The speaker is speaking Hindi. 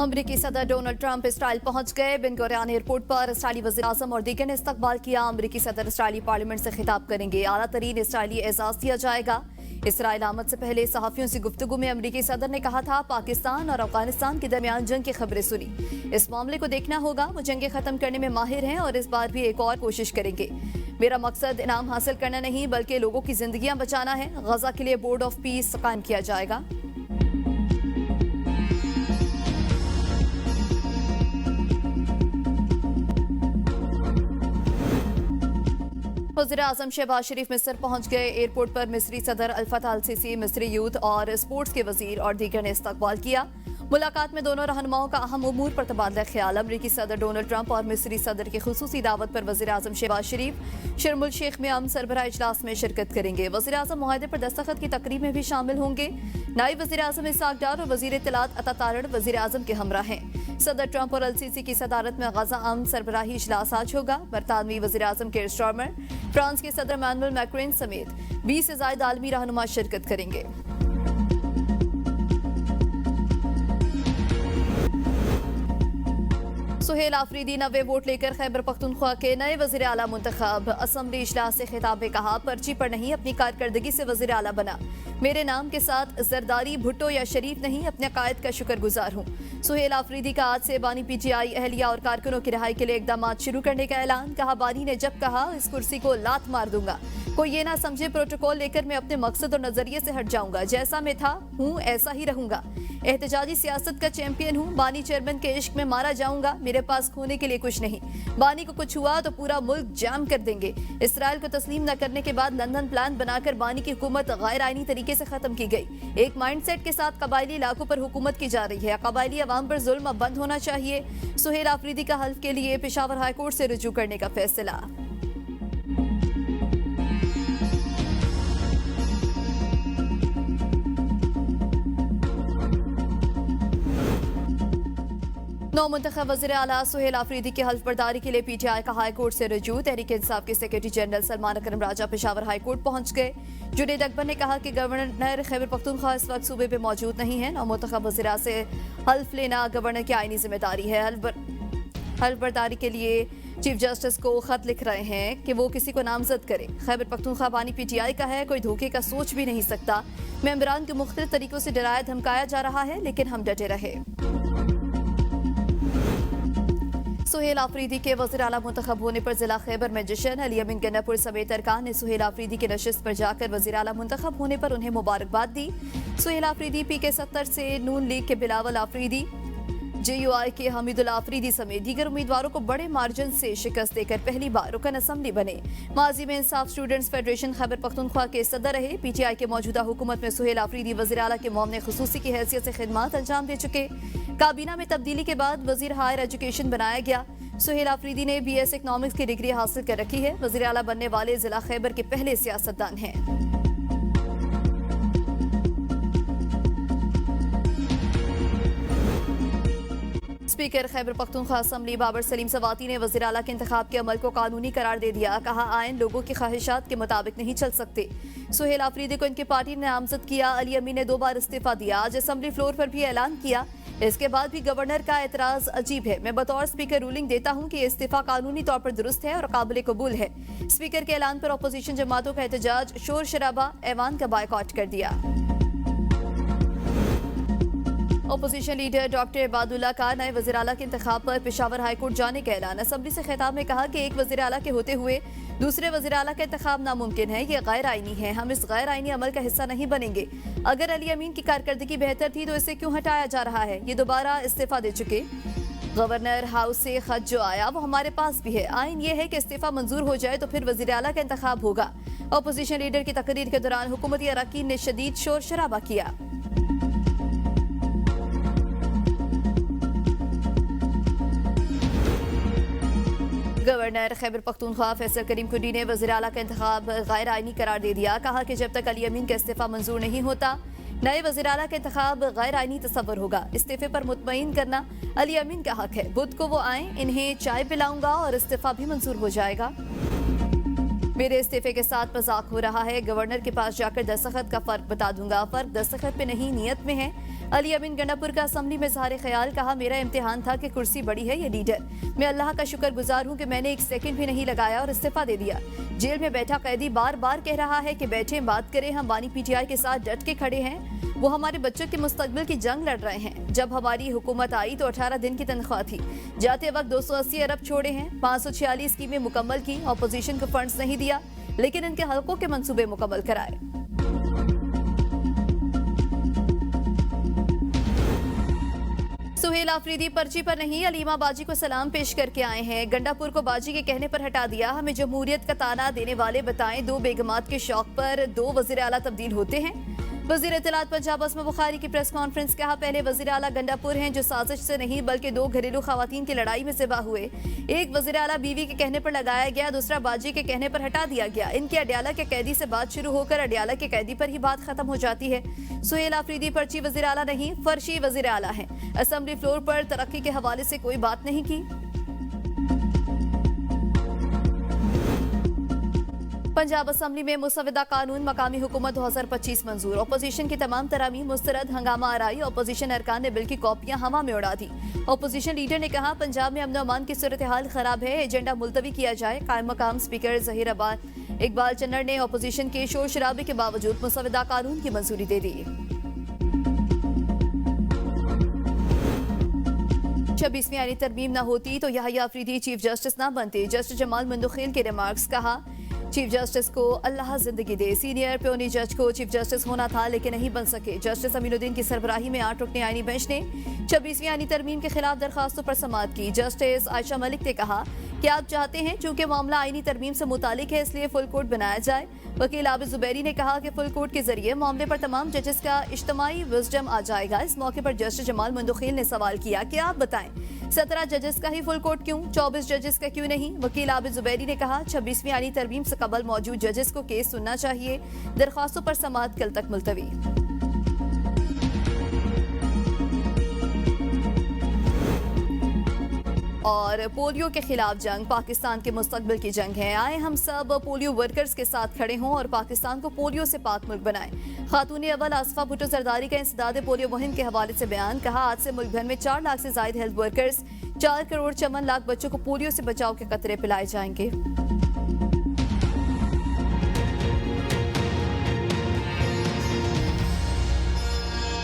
अमरीकी सदर डोनाल्ड ट्रंप इसराइल पहुंच गए। बिन गुरियन एयरपोर्ट पर इसराइली वज़ीर-ए-आज़म और दीगर ने इस्तकबाल किया। अमरीकी सदर इसराइली पार्लियामेंट से खिताब करेंगे। आला तरीन इसराइली एजाज दिया जाएगा। इसराइल आमद से पहले सहाफियों से गुफ्तगू में अमरीकी सदर ने कहा था, पाकिस्तान और अफगानिस्तान के दरमियान जंग की खबरें सुनी। इस मामले को देखना होगा। वो जंगे खत्म करने में माहिर हैं और इस बार भी एक और कोशिश करेंगे। मेरा मकसद इनाम हासिल करना नहीं बल्कि लोगों की जिंदगियां बचाना है। गजा के लिए बोर्ड ऑफ पीस कायम किया जाएगा। वज़ीर-ए-आज़म शहबाज शरीफ मिस्र पहुंच गए। एयरपोर्ट पर मिस्री सदर अल-फतह अल-सीसी, मिस्री यूथ और स्पोर्ट्स के वजीर और दीगर ने इस्तकबाल किया। मुलाकात में दोनों रहनुमाओं का अहम उमूर पर तबादला ख्याल। अमरीकी सदर डोनाल्ड ट्रंप और मिस्री सदर की खुसूसी दावत पर वज़ीर-ए-आज़म शहबाज शरीफ शर्म उल शेख में सरबराह इजलास में शिरकत करेंगे। वज़ीर-ए-आज़म मुआहदे पर दस्तखत की तकरीब में भी शामिल होंगे। नायब वज़ीर-ए-आज़म इसहाक डार और वज़ीर इत्तलात अता तारड़ वज़ीर-ए-आज़म के हमरा हैं। सदर ट्रंप और अल-सीसी की सदारत में गजा आम सरबराही इजलास आज होगा। बरतानवी वज़ीर-ए-आज़म केयर स्टारमर, फ्रांस के सदर इमैनुअल मैक्रोन समेत 20 से ज़ायद आलमी रहनुमा शिरकत करेंगे। सुहेल आफरीदी 90 वोट लेकर खैबर पख्तूनख्वा के नए वज़ीर आला मुंतखब। असम्बली इजलास से खिताब में कहा, पर्ची पर नहीं अपनी कारकर्दगी से वज़ीर आला बना। मेरे नाम के साथ जरदारी, भुट्टो या शरीफ नहीं, अपने कायद का शुक्रगुजार हूँ। सुहेल आफरीदी का आज से बानी PTI अहलिया और कारकुनों की रिहाई के लिए इकदाम शुरू करने का ऐलान। कहा, बानी ने जब कहा इस कुर्सी को लात मार दूंगा, कोई ये ना समझे प्रोटोकॉल लेकर मैं अपने मकसद और नजरिए से हट जाऊंगा। जैसा मैं था हूँ ऐसा ही रहूंगा। एहतजाजी सियासत का चैंपियन हूँ। बानी चेयरमैन के इश्क में मारा जाऊंगा। मेरे पास खोने के लिए कुछ नहीं। बानी को कुछ हुआ तो पूरा मुल्क जाम कर देंगे। इसराइल को तस्लीम न करने के बाद लंदन प्लान बनाकर बानी की हुकूमत गैर आईनी तरीके से खत्म की गई। एक माइंडसेट के साथ कबायली इलाकों पर हुकूमत की जा रही है। कबायली अवाम पर जुल्म अब बंद होना चाहिए। सुहेल आफरीदी का हल्फ के लिए पेशावर हाई कोर्ट से रुजू करने का फैसला। नौ मुंतखब वज़ीर आला सुहेल आफरीदी की हल्फ बर्दारी के लिए PTI का हाई कोर्ट से रुजू। तहरीक इंसाफ के सेक्रेटरी जनरल सलमान अकरम राजा पेशावर हाई कोर्ट पहुंच गए। जुनेद अकबर ने कहा कि गवर्नर खैबर पख्तूनख्वा इस वक्त सूबे में मौजूद नहीं है। नौ मुंतखब वज़ीरा से हल्फ लेना गवर्नर की आईनी जिम्मेदारी है। हल्फ बर्दारी के लिए चीफ जस्टिस को खत लिख रहे हैं कि वो किसी को नामजद करे। खैबर पख्तूनख्वा बानी PTI का है, कोई धोखे का सोच भी नहीं सकता। मेंबरान को मुख्तलिफ तरीकों से डराया धमकाया जा रहा है, लेकिन हम डटे रहे। सुहेल आफरीदी के वज़ीर आला मुंतखब होने पर जिला खैबर में जश्न। अली अमीन गन्नापुर समेत अरकान ने सुहेल आफरीदी की नशिस्त पर जाकर वज़ीर आला मुंतखब होने पर उन्हें मुबारकबाद दी। सुहेल आफरीदी PK-70 से नून लीग के बिलावल आफरीदी, JUI के हमीदुल आफरीदी समेत दीगर उम्मीदवारों को बड़े मार्जिन से शिकस्त देकर पहली बार रुकन असम्बली बने। माजी में इंसाफ स्टूडेंट्स फेडरेशन खैबर पख्तूनख्वा के सदर रहे। PTI के मौजूदा हुकूमत में सुहेल आफरीदी वज़ीर आला के मोमने खुसूसी की हैसियत से खिदमात अंजाम दे चुके। काबीना में तब्दीली के बाद वज़ीर हायर एजुकेशन बनाया गया। सुहेल आफरीदी ने BS इकनॉमिक्स की डिग्री हासिल कर रखी है। वज़ीर आला बनने वाले जिला खैबर के पहले सियासतदान हैं। स्पीकर खैबर पख्तूनख्वा असम्बली बाबर सलीम सवाती ने वज़ीर आला के इंतखाब के अमल को कानूनी करार दे दिया। कहा, आयन लोगों की ख्वाहिशात के मुताबिक नहीं चल सकते। सुहेल आफरीदी को इनकी पार्टी ने नामजद किया। अली अमीन ने 2 बार इस्तीफा दिया। आज असम्बली फ्लोर पर भी ऐलान किया। इसके बाद भी गवर्नर का एतराज अजीब है। मैं बतौर स्पीकर रूलिंग देता हूं कि इस्तीफा कानूनी तौर पर दुरुस्त है और काबिल कबूल है। स्पीकर के ऐलान पर अपोजिशन जमातों का एहतजाज, शोर शराबा, ऐवान का बायकॉट कर दिया। अपोजिशन लीडर डॉक्टर इबादुल्ला का नए वज़ीर आला के इंतखाब पर पेशावर हाई कोर्ट जाने का ऐलान। असम्बली से खिताब में कहा कि एक वज़ीर आला के होते हुए दूसरे वज़ीर आला का इंतखाब नामुमकिन है। ये गैर आईनी है। हम इस गैर आईनी अमल का हिस्सा नहीं बनेंगे। अगर अली अमीन की कारकर्दगी बेहतर थी तो इसे क्यों हटाया जा रहा है। ये दोबारा इस्तीफा दे चुके। गवर्नर हाउस से खत जो आया वो हमारे पास भी है। आइन ये है कि इस्तीफा मंजूर हो जाए तो फिर वज़ीर आला का इंतखाब होगा। अपोजिशन लीडर की तकरीर के दौरान हुकूमती अरकान ने शदीद शोर शराबा किया। गवर्नर खैबर पख्तूनख्वा फैसल करीम कुडी ने वज़ीर आला का इंतखाब गैर आईनी करार दे दिया। कहा कि जब तक अली अमीन का इस्तीफा मंजूर नहीं होता, नए वज़ीर आला का इंतखाब गैर आईनी तस्वर होगा। इस्तीफे पर मुतमईन करना अली अमीन का हक है। बुध को वो आए, इन्हें चाय पिलाऊंगा और इस्तीफा भी मंजूर हो जाएगा। मेरे इस्तीफे के साथ मजाक हो रहा है, गवर्नर के पास जाकर दस्तखत का फर्क बता दूंगा, फर्क दस्तखत पे नहीं नियत में है। अली अमीन गंडापुर का असम्बली में इजहार ख्याल, कहा मेरा इम्तिहान था कि कुर्सी बड़ी है ये लीडर, मैं अल्लाह का शुक्रगुजार हूँ कि मैंने 1 सेकंड भी नहीं लगाया और इस्तीफा दे दिया। जेल में बैठा कैदी बार बार कह रहा है कि बैठे बात करें, हम वानी PTI के साथ डट के खड़े हैं, वो हमारे बच्चों के मुस्तकबिल की जंग लड़ रहे हैं। जब हमारी हुकूमत आई तो 18 दिन की तनख्वाह थी, जाते वक्त 280 अरब छोड़े हैं, 546 स्कीमें मुकम्मल की, अपोजिशन को फंड्स नहीं दिया लेकिन इनके हलकों के मंसूबे मुकम्मल कराए। सुहेल आफरीदी पर्ची पर नहीं, अलीमा बाजी को सलाम पेश करके आए हैं। गंडापुर को बाजी के कहने पर हटा दिया, हमें जमहूरियत का ताना देने वाले बताएं, 2 बेगमात के शौक पर 2 वज़ीर आला तब्दील होते हैं। वज़ीर इत्तलात पंजाब अस्मा बुखारी की प्रेस कॉन्फ्रेंस, कहा पहले वज़ीर आला गंडापुर हैं जो साजिश से नहीं बल्कि 2 घरेलू खवातीन की लड़ाई में ज़िबा हुए। एक वज़ीर आला बीवी के कहने पर लगाया गया, दूसरा बाजी के कहने पर हटा दिया गया। इनके अडियाला के कैदी से बात शुरू होकर अडियाला के कैदी पर ही बात खत्म हो जाती है। सुहेल आफरीदी पर्ची वज़ीर आला नहीं, फर्शी वज़ीर आला हैं। असेंबली फ्लोर पर तरक्की के हवाले से कोई बात नहीं की। पंजाब असम्बली में मुसवदा कानून मकामी हुकूमत 2025 मंजूर, अपोजिशन की तमाम तरामीम मुस्तरद, हंगामा आराई, अपोजिशन अरकान ने बिल की कॉपियां हवा में उड़ा दी। अपोजिशन लीडर ने कहा पंजाब में अमन अमान की सूरत हाल खराब है, एजेंडा मुलतवी किया जाए। कायम मकाम स्पीकर जहीर इकबाल चन्नर ने अपोजिशन के शोर शराबे के बावजूद मुसवदा कानून की मंजूरी दे दी। 26वीं आईनी तरमीम न होती तो याहिया अफरीदी चीफ जस्टिस न बनते, जस्टिस जमाल मंदुखेल के रिमार्क्स, कहा चीफ जस्टिस को अल्लाह जिंदगी दे, सीनियर प्योनी जज को चीफ जस्टिस होना था लेकिन नहीं बन सके। जस्टिस अमीनुद्दीन की सरबराही में 8 रुकनी आईनी बेंच ने 26वीं आईनी तरमीम के खिलाफ दरखास्तों पर समाअत की। जस्टिस आयशा मलिक ने कहा कि आप चाहते हैं चूंकि मामला आईनी तरमीम से मुतालिक है इसलिए फुल कोर्ट बनाया जाए। वकील आबिद जुबैरी ने कहा कि फुल कोर्ट के जरिए मामले पर तमाम जजेस का इज्तिमाई विजडम आ जाएगा। इस मौके पर जस्टिस जमाल मंदुखेल ने सवाल किया कि आप बताएं 17 जजेस का ही फुल कोर्ट क्यों, 24 जजेस का क्यों नहीं। वकील आबिद जुबैरी ने कहा 26वीं आईनी तरमीम से कबल मौजूद जजेस को केस सुनना चाहिए। दरखास्तों पर समाअत कल तक मुलतवी। और पोलियो के खिलाफ जंग पाकिस्तान के मुस्तकबिल की जंग है। आए हम सब पोलियो वर्कर्स के साथ खड़े हों और पाकिस्तान को पोलियो से पाक मुल्क बनाएं। खातून अव्वल आसफा भुट्टो जरदारी का इंसदाद पोलियो मुहिम के हवाले से बयान, कहा आज से मुल्क भर में 4 लाख से ज्यादा हेल्थ वर्कर्स, 4 करोड़ 54 लाख बच्चों को पोलियो से बचाव के कतरे पिलाए जाएंगे।